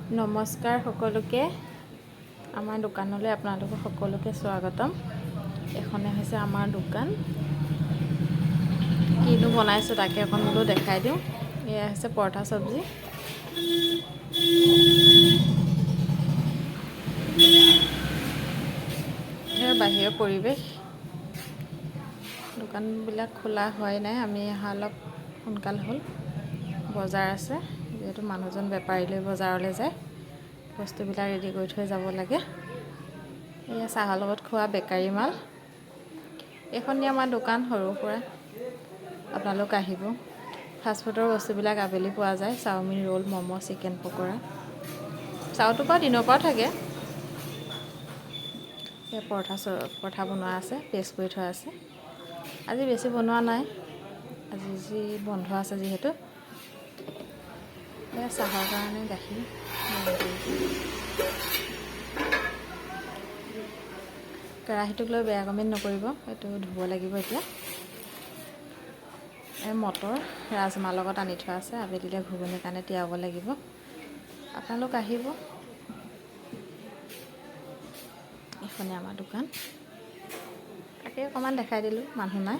নমস্কাৰ সকলোকে আমাৰ দোকানলৈ আপোনালোকক সকলোকে স্বাগতম। এখনে হৈছে আমাৰ দোকান। কিনো বনাইছোঁ তাকে অকণ বোলো দেখাই দিওঁ। এয়া হৈছে পৰঠা চব্জি। এয়া বাহিৰৰ পৰিৱেশ। দোকানবিলাক খোলা হোৱাই নাই, আমি অহা অলপ সোনকাল হ'ল। বজাৰ আছে, যিহেতু মানুহজন বেপাৰীলৈ বজাৰলৈ যায়, বস্তুবিলাক ৰেডি কৰি থৈ যাব লাগে। এয়া চাহৰ লগত খোৱা বেকাৰী মাল। এইখনেই আমাৰ দোকান, সৰু সুৰা আপোনালোক আহিব। ফাষ্টফুডৰ বস্তুবিলাক আবেলি পোৱা যায়, chowmein, roll, momo', chicken pakora. চাওটো বাৰু দিনৰ পৰাও থাকে। এই পৰঠা বনোৱা আছে, পেষ্ট কৰি থোৱা আছে। আজি বেছি বনোৱা নাই, আজি বন্ধ আছে যিহেতু। এয়া চাহৰ কাৰণে গাখীৰ কেৰাহীটোক লৈ বেয়া কমেণ্ট নকৰিব, এইটো ধুব লাগিব এতিয়া। এই মটৰ ৰাজমাহ লগত আনি থোৱা আছে, আবেলিলৈ ঘুগুনিৰ কাৰণে তিয়াব লাগিব। আপোনালোক আহিব। এইখনেই আমাৰ দোকান, তাকে অকণমান দেখাই দিলোঁ, মানুহ নাই।